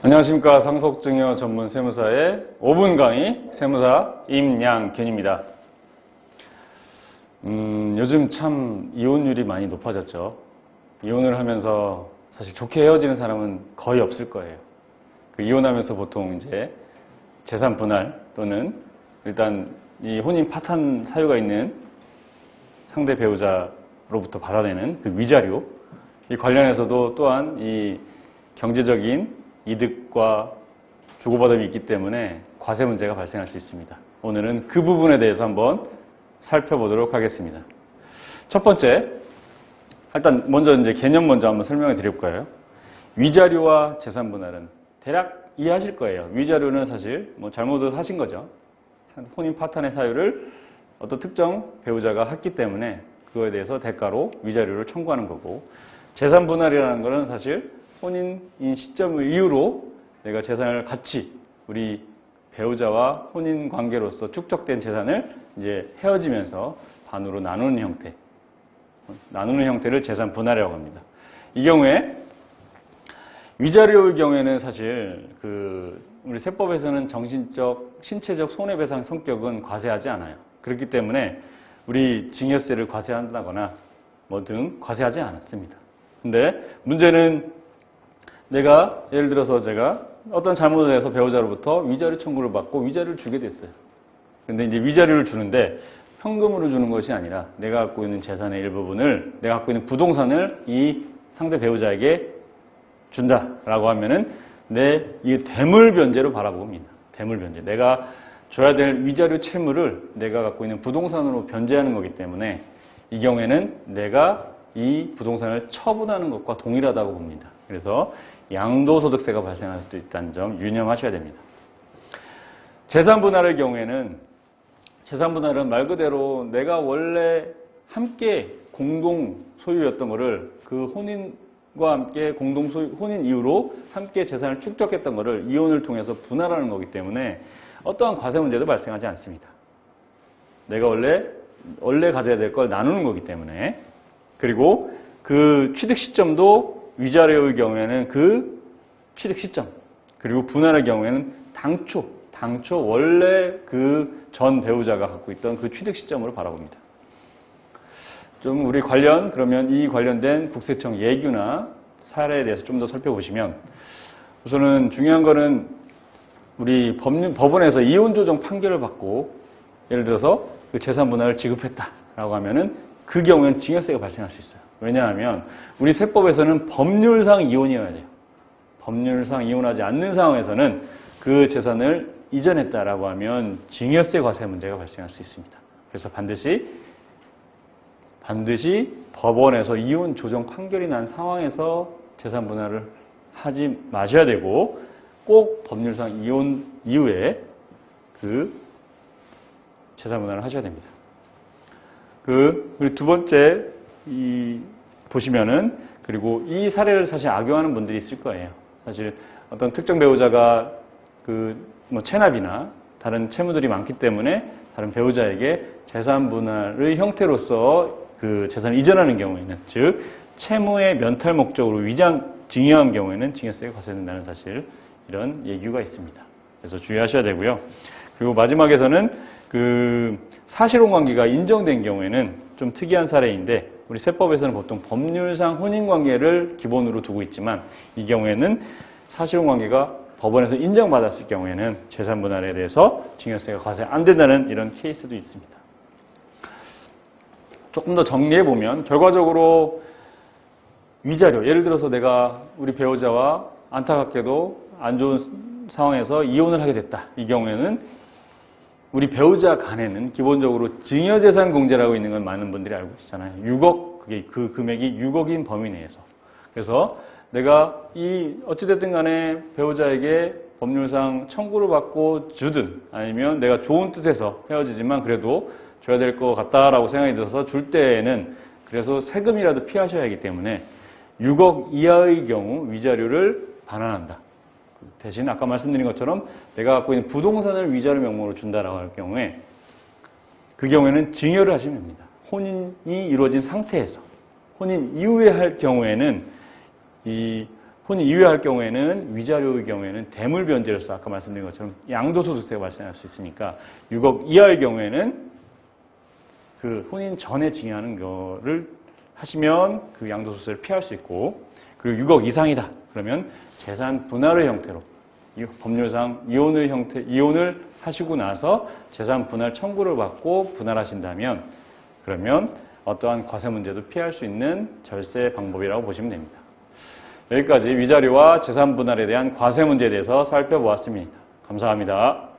안녕하십니까. 상속증여 전문 세무사의 5분 강의 세무사 임양균입니다. 요즘 참 이혼율이 많이 높아졌죠. 이혼을 하면서 사실 좋게 헤어지는 사람은 거의 없을 거예요. 그 이혼하면서 보통 이제 재산 분할 또는 일단 이 혼인 파탄 사유가 있는 상대 배우자로부터 받아내는 그 위자료, 이 관련해서도 또한 이 경제적인 이득과 주고받음이 있기 때문에 과세 문제가 발생할 수 있습니다. 오늘은 그 부분에 대해서 한번 살펴보도록 하겠습니다. 첫 번째, 일단 먼저 이제 개념 먼저 한번 설명해 드릴 거예요. 위자료와 재산 분할은 대략 이해하실 거예요. 위자료는 사실 뭐 잘못을 하신 거죠. 혼인 파탄의 사유를 어떤 특정 배우자가 했기 때문에 그거에 대해서 대가로 위자료를 청구하는 거고, 재산 분할이라는 것은 사실 혼인인 시점을 이유로 내가 재산을 같이 우리 배우자와 혼인 관계로서 축적된 재산을 이제 헤어지면서 반으로 나누는 형태, 나누는 형태를 재산 분할이라고 합니다. 이 경우에 위자료의 경우에는 사실 우리 세법에서는 정신적, 신체적 손해배상 성격은 과세하지 않아요. 그렇기 때문에 우리 증여세를 과세한다거나 뭐 등 과세하지 않았습니다. 근데 문제는 내가 예를 들어서 제가 어떤 잘못을 해서 배우자로부터 위자료 청구를 받고 위자료를 주게 됐어요. 근데 이제 위자료를 주는데 현금으로 주는 것이 아니라 내가 갖고 있는 재산의 일부분을, 내가 갖고 있는 부동산을 이 상대 배우자에게 준다라고 하면은 이 대물 변제로 바라봅니다. 대물 변제. 내가 줘야 될 위자료 채무를 내가 갖고 있는 부동산으로 변제하는 거기 때문에 이 경우에는 내가 이 부동산을 처분하는 것과 동일하다고 봅니다. 그래서 양도소득세가 발생할 수도 있다는 점 유념하셔야 됩니다. 재산 분할의 경우에는, 재산 분할은 말 그대로 내가 원래 함께 공동 소유였던 거를 그 혼인과 함께 공동 소유, 혼인 이후로 함께 재산을 축적했던 거를 이혼을 통해서 분할하는 거기 때문에 어떠한 과세 문제도 발생하지 않습니다. 내가 원래 가져야 될 걸 나누는 거기 때문에. 그리고 그 취득 시점도 위자료의 경우에는 그 취득 시점, 그리고 분할의 경우에는 당초 원래 그 전 배우자가 갖고 있던 그 취득 시점으로 바라봅니다. 좀 우리 그러면 이 관련된 국세청 예규나 사례에 대해서 좀 더 살펴보시면, 우선은 중요한 거는 우리 법원에서 이혼 조정 판결을 받고 예를 들어서 그 재산 분할을 지급했다라고 하면은 그 경우에는 증여세가 발생할 수 있어요. 왜냐하면 우리 세법에서는 법률상 이혼이어야 돼요. 법률상 이혼하지 않는 상황에서는 그 재산을 이전했다라고 하면 증여세 과세 문제가 발생할 수 있습니다. 그래서 반드시 법원에서 이혼 조정 판결이 난 상황에서 재산 분할을 하지 마셔야 되고, 꼭 법률상 이혼 이후에 그 재산 분할을 하셔야 됩니다. 그리고 두 번째, 보시면은, 그리고 이 사례를 사실 악용하는 분들이 있을 거예요. 사실 어떤 특정 배우자가 체납이나 다른 채무들이 많기 때문에 다른 배우자에게 재산 분할의 형태로서 그 재산을 이전하는 경우에는, 즉 채무의 면탈 목적으로 증여한 경우에는 증여세가 과세된다는 사실, 이런 예규가 있습니다. 그래서 주의하셔야 되고요. 그리고 마지막에서는 사실혼 관계가 인정된 경우에는 좀 특이한 사례인데, 우리 세법에서는 보통 법률상 혼인 관계를 기본으로 두고 있지만, 이 경우에는 사실혼 관계가 법원에서 인정받았을 경우에는 재산 분할에 대해서 증여세가 과세 안 된다는 이런 케이스도 있습니다. 조금 더 정리해 보면, 결과적으로 위자료, 예를 들어서 내가 우리 배우자와 안타깝게도 안 좋은 상황에서 이혼을 하게 됐다. 이 경우에는 우리 배우자 간에는 기본적으로 증여재산 공제라고 있는 건 많은 분들이 알고 계시잖아요. 6억, 그 금액이 6억인 범위 내에서. 그래서 내가 어찌됐든 간에 배우자에게 법률상 청구를 받고 주든, 아니면 내가 좋은 뜻에서 헤어지지만 그래도 줘야 될 것 같다라고 생각이 들어서 줄 때에는 그래서 세금이라도 피하셔야 하기 때문에 6억 이하의 경우 위자료를 반환한다. 대신 아까 말씀드린 것처럼 내가 갖고 있는 부동산을 위자료 명목으로 준다라고 할 경우에, 그 경우에는 증여를 하시면 됩니다. 혼인이 이루어진 상태에서. 혼인 이후에 할 경우에는 이 혼인 이외할 경우에는 위자료의 경우에는 대물 변제로서 아까 말씀드린 것처럼 양도소득세가 발생할 수 있으니까 6억 이하의 경우에는 그 혼인 전에 증여하는 거를 하시면 그 양도소득세를 피할 수 있고, 그리고 6억 이상이다 그러면 재산 분할의 형태로 법률상 이혼을 하시고 나서 재산 분할 청구를 받고 분할하신다면 그러면 어떠한 과세 문제도 피할 수 있는 절세 방법이라고 보시면 됩니다. 여기까지 위자료와 재산 분할에 대한 과세 문제에 대해서 살펴보았습니다. 감사합니다.